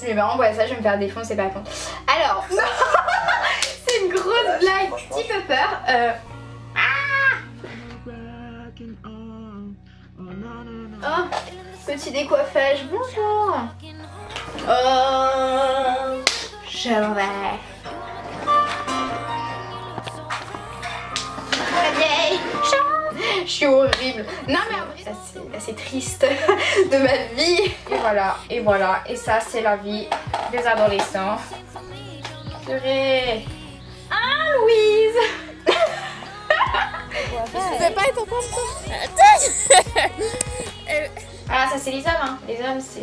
Si mes parents voient ça, je vais me faire défoncer par contre. Alors, c'est une grosse blague, petit peu peur. Oh, petit décoiffage, bonjour. Oh, je vais. Je suis horrible. Non mais après c'est assez triste de ma vie. Et voilà. Et ça c'est la vie des adolescents. Purée. Ah Louise. Je vais pas être en train de... Ah ça c'est les hommes hein. Les hommes c'est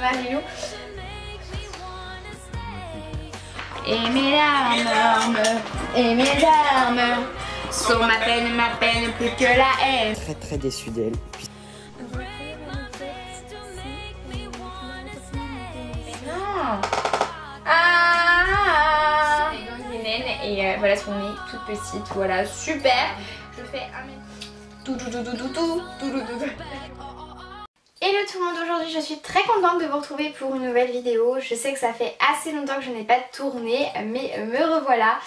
Marilou. Et mes larmes sont ma peine plus que la haine. Très déçu d'elle. Non. Ah. Et voilà ce qu'on est toute petite. Voilà super. Je fais un tout. Hello tout le monde, aujourd'hui je suis très contente de vous retrouver pour une nouvelle vidéo. Je sais que ça fait assez longtemps que je n'ai pas tourné, mais me revoilà.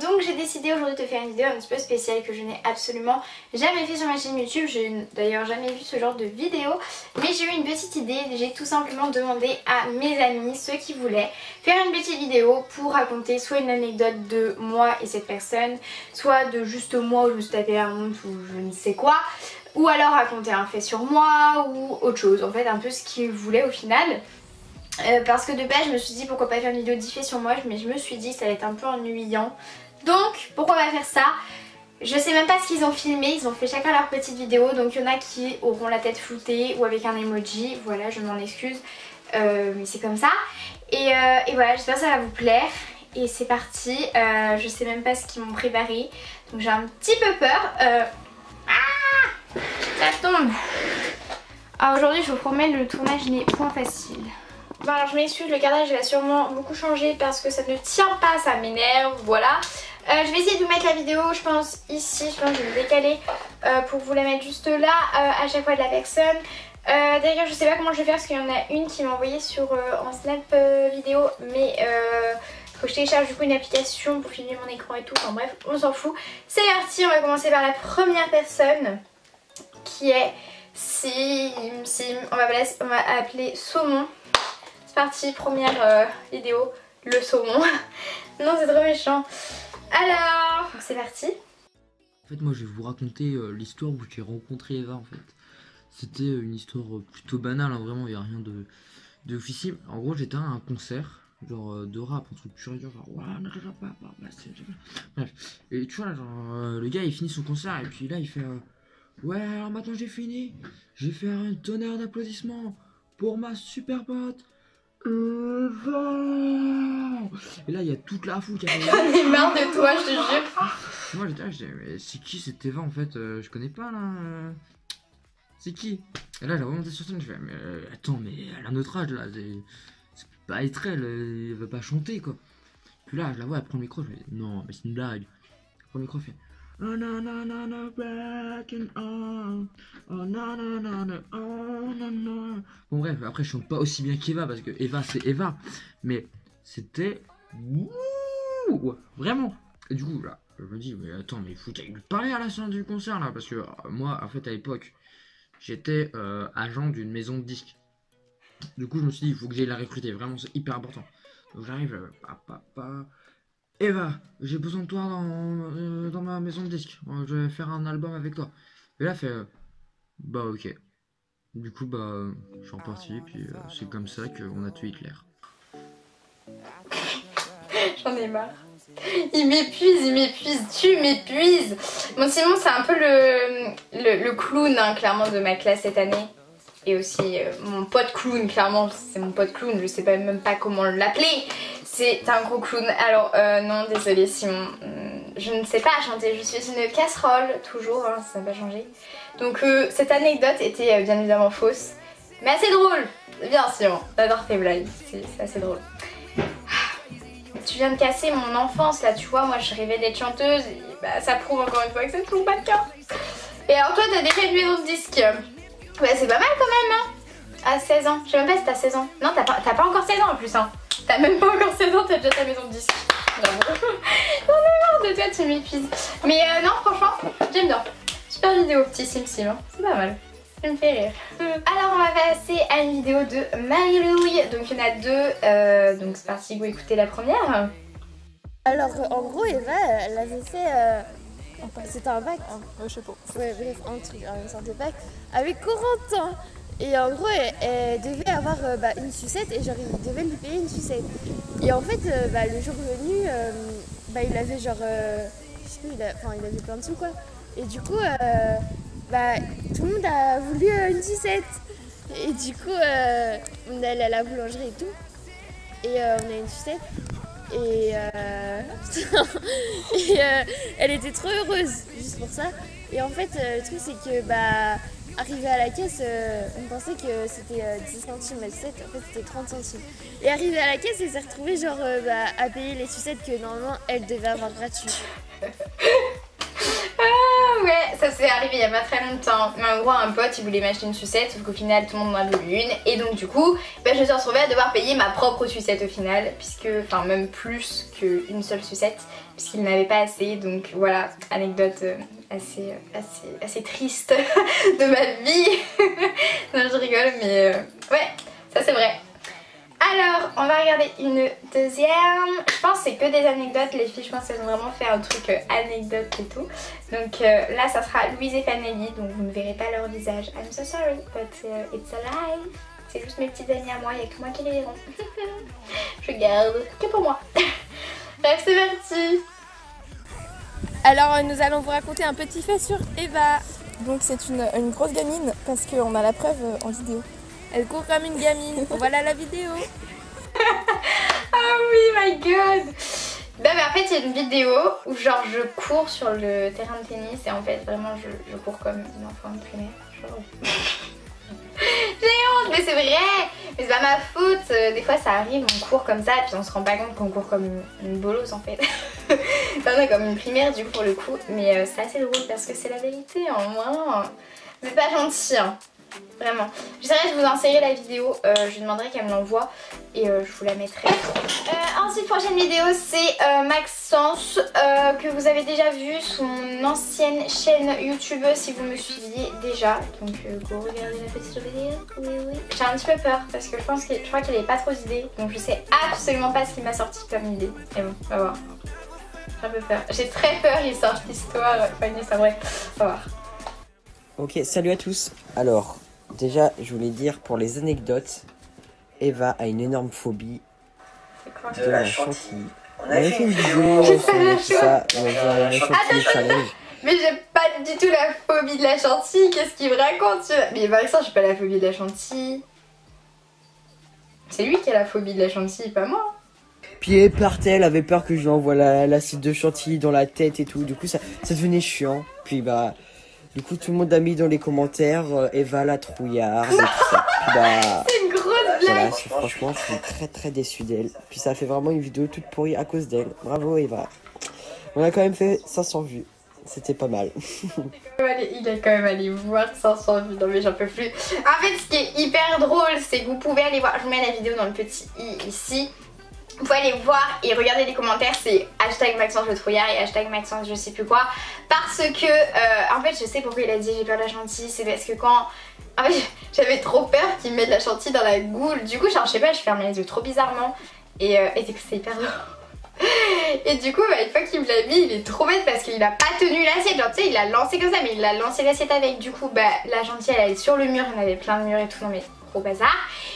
Donc j'ai décidé aujourd'hui de faire une vidéo un petit peu spéciale que je n'ai absolument jamais fait sur ma chaîne YouTube. J'ai d'ailleurs jamais vu ce genre de vidéo, mais j'ai eu une petite idée. J'ai tout simplement demandé à mes amis, ceux qui voulaient, faire une petite vidéo pour raconter soit une anecdote de moi et cette personne, soit de juste moi où je me suis tapé la honte ou je ne sais quoi, ou alors raconter un fait sur moi ou autre chose, en fait un peu ce qu'ils voulaient au final. Parce que de base je me suis dit pourquoi pas faire une vidéo diffée sur moi, mais je me suis dit que ça allait être un peu ennuyant. Donc pourquoi pas faire ça? Je sais même pas ce qu'ils ont filmé, ils ont fait chacun leur petite vidéo. Donc il y en a qui auront la tête floutée ou avec un emoji, voilà je m'en excuse, mais c'est comme ça. Et voilà, j'espère que ça va vous plaire. Et c'est parti, je sais même pas ce qu'ils m'ont préparé, donc j'ai un petit peu peur. Ça tombe. Alors aujourd'hui je vous promets, le tournage n'est point facile. Bon alors je m'excuse, le cadrage va sûrement beaucoup changer parce que ça ne tient pas, ça m'énerve, voilà. Je vais essayer de vous mettre la vidéo, je pense ici, je pense que je vais me décaler pour vous la mettre juste là, à chaque fois de la personne. D'ailleurs je sais pas comment je vais faire parce qu'il y en a une qui m'a envoyé sur en snap vidéo, mais faut que je télécharge du coup une application pour filmer mon écran et tout, enfin bref on s'en fout. C'est parti, on va commencer par la première personne qui est Sim, on va appeler Saumon. C'est parti, première vidéo, le saumon. Non c'est trop méchant. Alors, c'est parti. En fait moi je vais vous raconter l'histoire où j'ai rencontré Eva en fait. C'était une histoire plutôt banale, hein, vraiment il n'y a rien de officiel. En gros j'étais à un concert, genre de rap, un truc curieux, genre bref. Et tu vois là, genre le gars il finit son concert et puis là il fait ouais alors maintenant j'ai fini, je vais faire un tonnerre d'applaudissements pour ma super pote Eva. Et là il y a toute la foule qui a fait J'en ai marre de toi, je te jure. Moi j'étais là, je disais mais c'est qui cette Eva en fait, je connais pas là, c'est qui? Et là j'ai remonté sur scène, je fais mais attends mais elle a notre âge là, c'est pas être elle va pas chanter quoi. Puis là je la vois, elle prend le micro, je fais non mais c'est une blague. Elle prend le micro, elle fait oh nanana breaking on, oh nanana oh nanana. Bon bref, après je chante pas aussi bien qu'Eva parce que Eva c'est Eva, mais c'était wouh, vraiment. Et du coup là je me dis mais attends mais il faut qu'elle lui parler à la fin du concert là, parce que moi en fait à l'époque j'étais agent d'une maison de disques. Du coup je me suis dit il faut que j'aille la recruter, vraiment c'est hyper important. Donc j'arrive, Eva, j'ai besoin de toi dans ma maison de disques, je vais faire un album avec toi. Et là fait bah ok. Du coup bah je suis reparti, puis c'est comme ça qu'on a tué Hitler. J'en ai marre. Il m'épuise, tu m'épuises. Bon Simon c'est un peu le clown hein, clairement de ma classe cette année. Et aussi mon pote clown, clairement c'est mon pote clown, je sais même pas comment l'appeler. C'est un gros clown. Alors non désolé Simon, je ne sais pas chanter, je suis une casserole toujours, hein, ça n'a pas changé. Donc cette anecdote était bien évidemment fausse, mais assez drôle. Bien Simon, j'adore tes blagues, c'est assez drôle. Tu viens de casser mon enfance là, tu vois, moi je rêvais d'être chanteuse et bah, ça prouve encore une fois que c'est toujours pas le cas. Et alors toi t'as déjà une maison de disques, bah c'est pas mal quand même hein. À 16 ans. Je sais même pas si t'as 16 ans. Non, t'as pas encore 16 ans en plus. Hein. T'as même pas encore 16 ans, t'as déjà ta maison de disque. Bravo. J'en ai marre de toi, tu m'épuises. Mais non, franchement, j'aime bien. Super vidéo, petit sim hein. C'est pas mal. Ça me fait rire. Alors, on va passer à une vidéo de Marie-Louis. Donc, il y en a deux. Donc, c'est parti, go écouter la première. Alors, en gros, Eva, elle avait fait. C'était un bac. Je sais pas. Ouais, bref, un truc, une sorte de bac. Avec Corentin. Et en gros, elle devait avoir une sucette et genre, il devait lui payer une sucette. Et en fait, le jour venu, il avait genre. Je sais plus, il avait plein de sous quoi. Et du coup, tout le monde a voulu une sucette. Et du coup, on est allé à la boulangerie et tout. Et on a une sucette. Et, elle était trop heureuse juste pour ça. Et en fait, le truc c'est que arrivé à la caisse, on pensait que c'était 10 centimes la sucette, en fait c'était 30 centimes. Et arrivé à la caisse, elle s'est retrouvée genre à payer les sucettes que normalement elle devait avoir gratuit. Ah ouais, ça s'est arrivé il y a pas très longtemps. Mais en gros, un pote il voulait m'acheter une sucette, sauf qu'au final tout le monde en a voulu une. Et donc du coup, je me suis retrouvée à devoir payer ma propre sucette au final, puisque, enfin même plus qu'une seule sucette, puisqu'il n'avait pas assez. Donc voilà, anecdote assez triste de ma vie. Non, je rigole, mais ouais, ça c'est vrai. Alors, on va regarder une deuxième. Je pense que c'est que des anecdotes. Les filles, je pense qu'elles ont vraiment fait un truc anecdote et tout. Donc là, ça sera Louise et Fanelli. Donc vous ne verrez pas leur visage. I'm so sorry, but it's alive. C'est juste mes petites amies à moi. Il n'y a que moi qui les verront. Je garde que pour moi. Bref, c'est parti. Alors nous allons vous raconter un petit fait sur Eva. Donc c'est une grosse gamine parce qu'on a la preuve en vidéo. Elle court comme une gamine. Voilà la vidéo. Oh oui, my god. Mais en fait il y a une vidéo où genre je cours sur le terrain de tennis et en fait vraiment je cours comme une enfant de primaire. Genre... J'ai honte, mais c'est vrai. Mais c'est pas ma faute. Des fois ça arrive, on court comme ça et puis on se rend pas compte qu'on court comme une bolosse en fait. Enfin, on est comme une primaire du coup pour le coup. Mais c'est assez drôle parce que c'est la vérité. En moins, c'est pas gentil. Hein. Vraiment. J'essaierai de vous insérer la vidéo, je lui demanderai qu'elle me l'envoie et je vous la mettrai. Ensuite, prochaine vidéo, c'est Maxence que vous avez déjà vu sur mon ancienne chaîne YouTube si vous me suiviez déjà. Donc go regarder la petite vidéo. Oui. J'ai un petit peu peur parce que je crois qu'elle n'avait pas trop d'idées. Donc je sais absolument pas ce qui m'a sorti comme idée. Et bon, on va voir. J'ai un peu peur. J'ai très peur, il sort l'histoire. Enfin, c'est vrai. On va voir. Ok, salut à tous. Alors, déjà, je voulais dire pour les anecdotes, Eva a une énorme phobie de la chantilly. On avait fait une vidéo sur ça, la chantilly challenge. Mais j'ai pas du tout la phobie de la chantilly, qu'est-ce qu'il me raconte? Mais Maxence, j'ai pas la phobie de la chantilly. C'est lui qui a la phobie de la chantilly, pas moi. Puis elle partait, elle avait peur que je lui envoie l'acide de chantilly dans la tête et tout. Du coup, ça devenait chiant. Puis du coup, tout le monde a mis dans les commentaires Eva la trouillarde et tout ça. Puis c'est une grosse blague. Voilà, franchement, je suis très déçu d'elle. Puis ça a fait vraiment une vidéo toute pourrie à cause d'elle. Bravo Eva. On a quand même fait 500 vues. C'était pas mal. Il a quand même allé voir 500 vues. Non mais j'en peux plus. En fait, ce qui est hyper drôle, c'est que vous pouvez aller voir. Je vous mets la vidéo dans le petit i ici. Vous pouvez aller voir et regarder les commentaires, c'est hashtag Maxence le trouillard et hashtag Maxence je sais plus quoi. Parce que, en fait je sais pourquoi il a dit j'ai peur de la chantilly, c'est parce que quand... En fait j'avais trop peur qu'il me mette la chantilly dans la goule. Du coup genre, je sais pas, je ferme les yeux trop bizarrement. Et du coup c'est hyper drôle. Et du coup une fois qu'il me l'a mis, il est trop bête parce qu'il a pas tenu l'assiette. Genre tu sais, il a lancé comme ça mais il a lancé l'assiette avec. Du coup la chantilly elle est sur le mur, il y en avait plein de murs et tout, non mais... au bazar.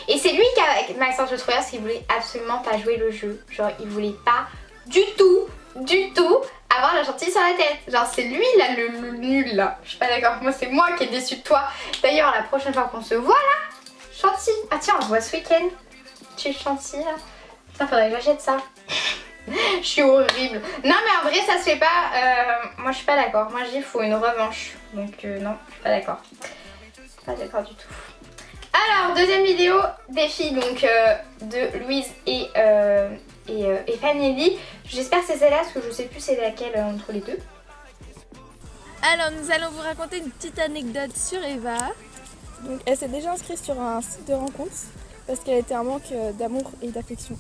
Et c'est lui qui a Maxence le trouillard parce qu'il voulait absolument pas jouer le jeu. Genre il voulait pas du tout avoir la chantilly sur la tête. Genre c'est lui là le nul là. Je suis pas d'accord. Moi c'est moi qui est déçue de toi. D'ailleurs la prochaine fois qu'on se voit là, chantilly. Ah tiens on se voit ce week-end. Tu es chantilly là. Putain faudrait que j'achète ça. Je suis horrible. Non mais en vrai ça se fait pas. Moi je suis pas d'accord. Moi je dis il faut une revanche. Donc non je suis pas d'accord. Pas d'accord du tout. Alors, deuxième vidéo des filles donc de Louise et Fanelli. J'espère que c'est celle-là parce que je sais plus c'est laquelle entre les deux. Alors nous allons vous raconter une petite anecdote sur Eva. Donc elle s'est déjà inscrite sur un site de rencontre parce qu'elle était un manque d'amour et d'affection.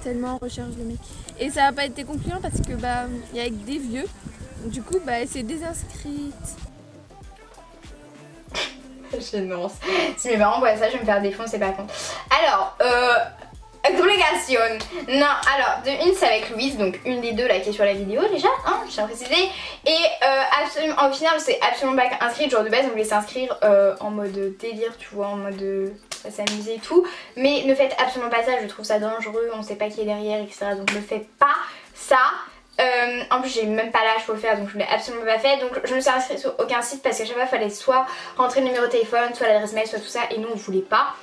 Tellement on recherche le mec. Et ça n'a pas été concluant parce que bah il y a avec des vieux. Donc, du coup bah elle s'est désinscrite. Gênance. Si mes parents voient ça, je vais me faire défoncer par contre. Alors, explication. Non, alors, de une, c'est avec Louise, donc une des deux là qui est sur la vidéo déjà, hein, je tiens à préciser. Et absolument, au final, c'est absolument pas inscrit. Genre de base, on voulait s'inscrire en mode délire, tu vois, en mode s'amuser et tout. Mais ne faites absolument pas ça, je trouve ça dangereux, on sait pas qui est derrière, etc. Donc ne faites pas ça. En plus j'ai même pas l'âge pour le faire donc je l'ai absolument pas fait, donc je me suis inscrite sur aucun site parce qu'à chaque fois il fallait soit rentrer le numéro de téléphone, soit l'adresse mail, soit tout ça, et nous on voulait pas.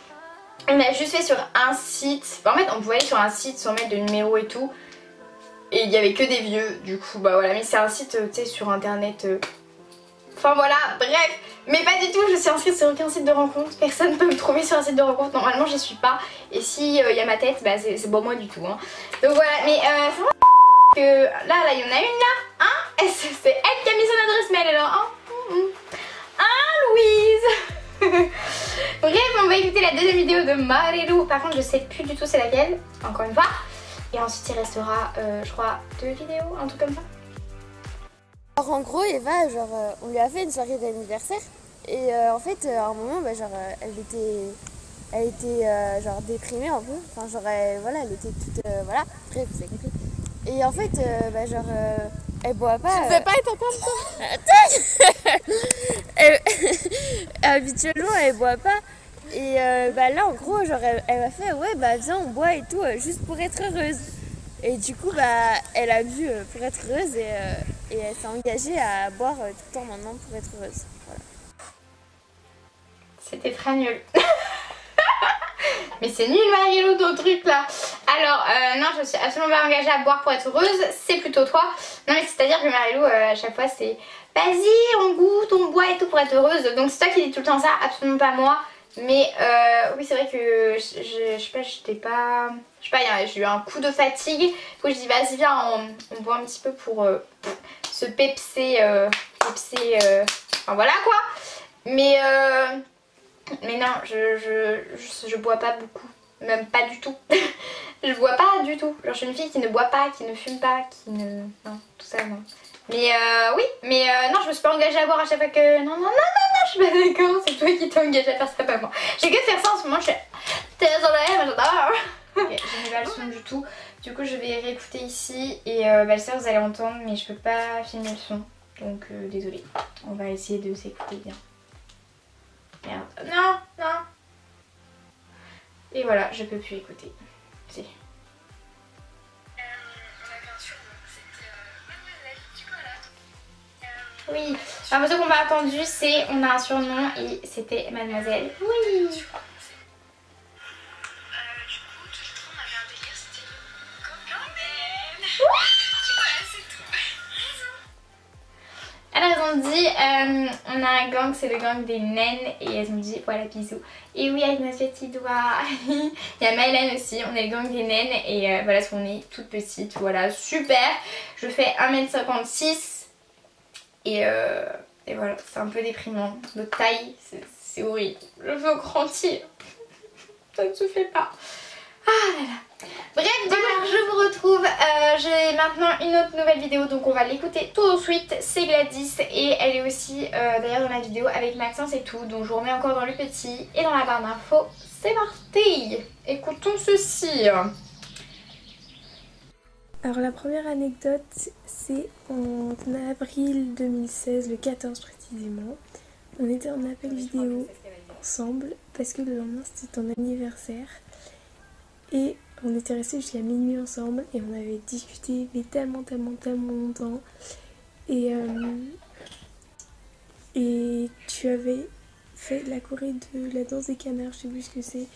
On a juste fait sur un site, enfin, en fait on pouvait aller sur un site sans mettre de numéro et tout, et il y avait que des vieux, du coup bah voilà, mais c'est un site tu sais sur internet, enfin voilà, bref. Mais pas du tout, je suis inscrite sur aucun site de rencontre, personne ne peut me trouver sur un site de rencontre, normalement j'y suis pas, et si y a ma tête, bah c'est pas moi du tout, hein. Donc voilà, mais c'est vrai que là il y en a une là, hein, c'est elle qui a mis son adresse mail alors, hein, Louise. Bref, on va écouter la deuxième vidéo de Marilou, par contre je sais plus du tout c'est laquelle, encore une fois, et ensuite il restera je crois 2 vidéos, un truc comme ça. Alors en gros Eva, genre on lui a fait une soirée d'anniversaire et en fait à un moment bah, genre elle était genre déprimée un peu, enfin genre voilà elle était toute voilà, bref vous avez compris. Et en fait bah, genre elle boit pas. Tu ne fais pas être en ça. Habituellement elle boit pas et bah là en gros genre elle m'a fait ouais bah viens on boit et tout juste pour être heureuse. Et du coup, bah, elle a bu pour être heureuse et elle s'est engagée à boire tout le temps maintenant pour être heureuse. Voilà. C'était très nul. Mais c'est nul Marilou ton truc là. Alors non, je suis absolument pas engagée à boire pour être heureuse, c'est plutôt toi. Non mais c'est à dire que Marilou à chaque fois c'est vas-y on goûte, on boit et tout pour être heureuse. Donc c'est toi qui dis tout le temps ça, absolument pas moi. Mais oui c'est vrai que je sais pas, j'étais pas... Je sais pas, j'ai eu un coup de fatigue. Du coup je dis vas-y viens on boit un petit peu pour se pepser, enfin voilà quoi. Mais non, je bois pas beaucoup, même pas du tout. Je bois pas du tout. Genre je suis une fille qui ne boit pas, qui ne fume pas, qui ne... Non, tout ça non. Mais oui, mais non, je me suis pas engagée à boire à chaque fois que... Non, je suis pas d'accord, c'est toi qui t'es engagée à faire ça, pas moi. J'ai que de faire ça en ce moment, je suis... Désolée, mais j'adore. Ok, je n'ai pas le son du tout. Du coup, je vais réécouter ici et bah, ça vous allez entendre, mais je peux pas filmer le son. Donc désolée. On va essayer de s'écouter bien. Merde. Non. Et voilà, je peux plus écouter. Si. Oui, alors ce qu'on m'a entendu c'est on a un surnom et c'était Mademoiselle. Oui. Alors elles ont dit on a un gang, c'est le gang des naines et elles ont dit voilà bisous. Et oui avec notre petit doigt. Il y a Mylène aussi, on est le gang des naines et voilà parce qu'on est toutes petites, voilà super. Je fais 1m56 et voilà c'est un peu déprimant. Notre taille c'est horrible, je veux grandir, ça ne se fait pas. Ah là là. Bref, donc je vous retrouve, j'ai maintenant une autre nouvelle vidéo donc on va l'écouter tout de suite, c'est Gladys et elle est aussi d'ailleurs dans la vidéo avec Maxence et tout, donc je vous remets encore dans le petit et dans la barre d'infos, c'est parti. Écoutons ceci. Alors la première anecdote c'est en avril 2016, le 14 précisément, on était en appel vidéo ensemble parce que le lendemain c'était ton anniversaire. Et on était restés jusqu'à minuit ensemble et on avait discuté mais tellement longtemps. Et tu avais fait la choré de la danse des canards, je sais plus ce que c'est.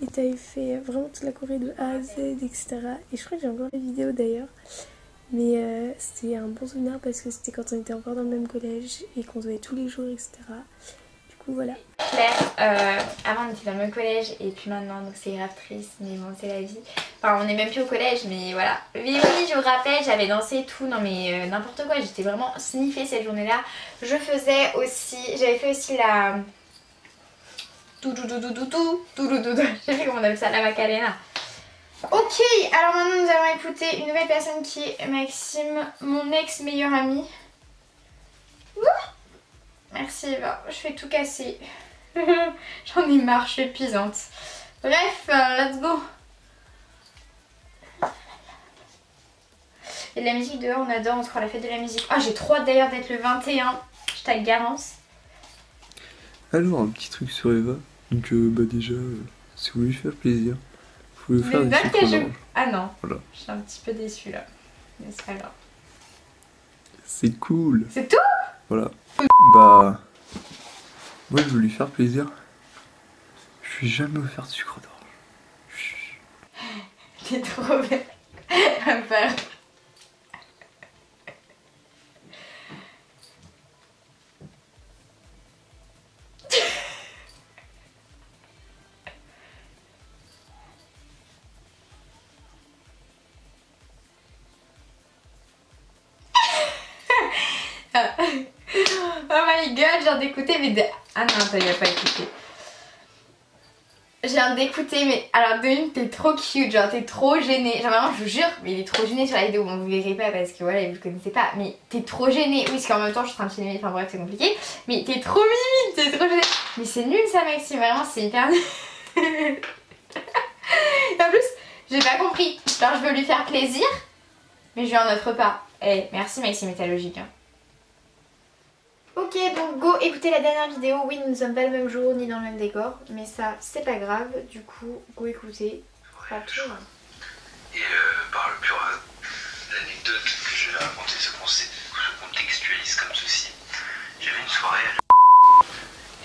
Et tu avais fait vraiment toute la choré de A à Z, etc. Et je crois que j'ai encore les vidéos d'ailleurs. Mais c'était un bon souvenir parce que c'était quand on était encore dans le même collège et qu'on se voyait tous les jours, etc. Du coup voilà. Claire, avant on était dans le même collège et puis maintenant donc c'est grave triste mais bon c'est la vie. Enfin on n'est même plus au collège mais voilà. Oui je vous rappelle j'avais dansé tout, non mais n'importe quoi, j'étais vraiment sniffée cette journée là. J'avais fait aussi Tout. J'ai vu comment on appelle ça, la Macarena. Ok, alors maintenant nous allons écouter une nouvelle personne qui est Maxime, mon ex meilleur ami. Ouh, merci Eva, je fais tout casser. J'en ai marre, je suis épuisante. Bref, let's go. Et de la musique dehors, on adore, on se croit à la fête de la musique. Ah, j'ai trop hâte d'ailleurs d'être le 21. Je tag Garance. Alors, un petit truc sur Eva. Donc, déjà, si vous voulez lui faire plaisir, faut lui faire des sucres d'orange. Ah non, voilà. Je suis un petit peu déçue là. Mais c'est pas grave. C'est cool. C'est tout? Voilà. Bah, moi, je veux lui faire plaisir. Je lui ai jamais offert de sucre d'orange. T'es trop belle à faire. Oh my god, j'ai viens d'écouter mais ah non, t'as pas écouté. J'ai viens d'écouter mais alors de une t'es trop cute, genre t'es trop gênée. Genre vraiment je vous jure, mais il est trop gêné sur la vidéo, bon vous verrez pas parce que voilà vous le connaissez pas. Mais t'es trop gênée, oui parce qu'en même temps je suis en train de filmer, enfin bref c'est compliqué. Mais t'es trop mimi, t'es trop gênée. Mais c'est nul ça Maxime, vraiment c'est hyper nul. En plus j'ai pas compris, genre je veux lui faire plaisir mais je lui en offre pas. Eh merci Maxime, ta logique hein. Ok, donc go écouter la dernière vidéo. Oui, nous ne sommes pas le même jour ni dans le même décor, mais ça c'est pas grave. Du coup, go écouter. Ouais, et par le pur hasard, l'anecdote que je vais raconter se contextualise comme ceci. J'avais une soirée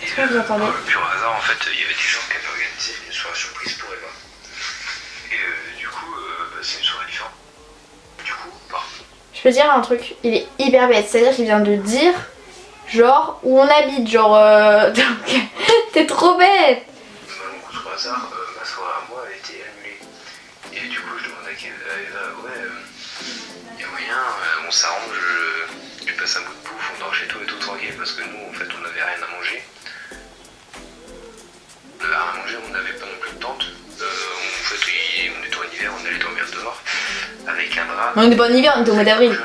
et par le pur hasard, en fait, il y avait des gens qui avaient organisé une soirée surprise pour Eva. Et du coup, c'est une soirée différente. Du coup, je peux dire un truc, il est hyper bête, c'est-à-dire qu'il vient de dire genre où on habite, genre t'es trop bête. Donc au hasard, ma soirée à moi a été annulée. Et du coup je demande à Eva, ouais, y a moyen, on s'arrange, tu passes un bout de bouffe, on dort chez toi et tout tranquille parce que nous en fait on n'avait rien à manger. On n'avait rien à manger, on n'avait pas non plus de tente. En fait on était en hiver, on allait dormir dehors avec un drap. On était pas en hiver, on était au mois d'avril.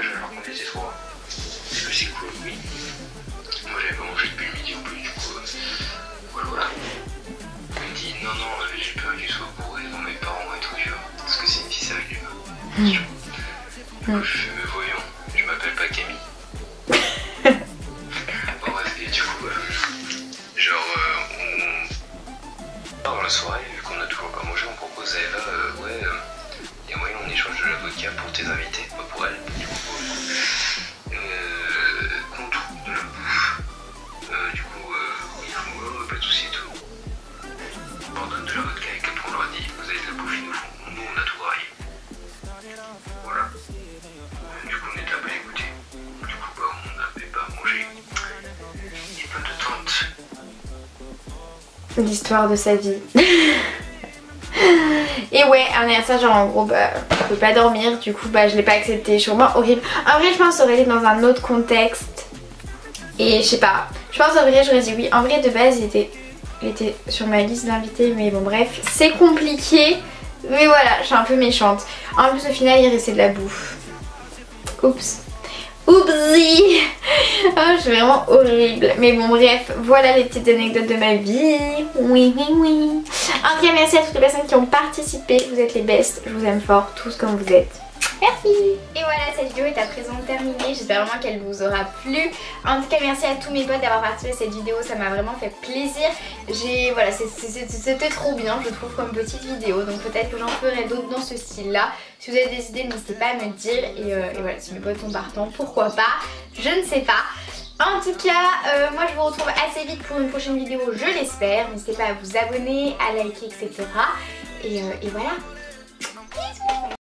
Voyons, je m'appelle pas Camille. Bon bref, et du coup, dans la soirée, vu qu'on a toujours pas mangé, on propose à Eva, ouais, y a moyen on échange de la vodka pour tes invités, pas pour elle, du coup, contre de la bouffe. Du coup, ils font, pas de soucis et tout. On leur donne de la vodka et qu'après on leur dit, vous avez de la bouffe, nous on a tout raillé. Voilà. Du coup on était un peu dégoûtés. Du coup on n'avait pas mangé. Et pas de tente. L'histoire de sa vie. Et ouais, un anniversaire genre en gros je peux pas dormir. Du coup je l'ai pas accepté. Je suis vraiment horrible. En vrai je pense que ça aurait été dans un autre contexte. Et je sais pas. Je pense en vrai j'aurais dit oui. En vrai de base il était sur ma liste d'invités. Mais bon bref, c'est compliqué. Mais voilà, je suis un peu méchante. En plus au final il restait de la bouffe. Oups. Oupsie. Oh, je suis vraiment horrible. Mais bon bref, voilà les petites anecdotes de ma vie. Oui. En tout cas merci à toutes les personnes qui ont participé. Vous êtes les bestes. Je vous aime fort, tous comme vous êtes. Merci. Et voilà, cette vidéo est à présent terminée. J'espère vraiment qu'elle vous aura plu. En tout cas merci à tous mes potes d'avoir participé à cette vidéo. Ça m'a vraiment fait plaisir. Voilà, c'était trop bien je trouve comme petite vidéo. Donc peut-être que j'en ferai d'autres dans ce style là. Si vous avez des idées n'hésitez pas à me dire. Et voilà, si mes potes sont partants, pourquoi pas. Je ne sais pas. En tout cas, moi je vous retrouve assez vite pour une prochaine vidéo, je l'espère. N'hésitez pas à vous abonner, à liker, etc. Et voilà.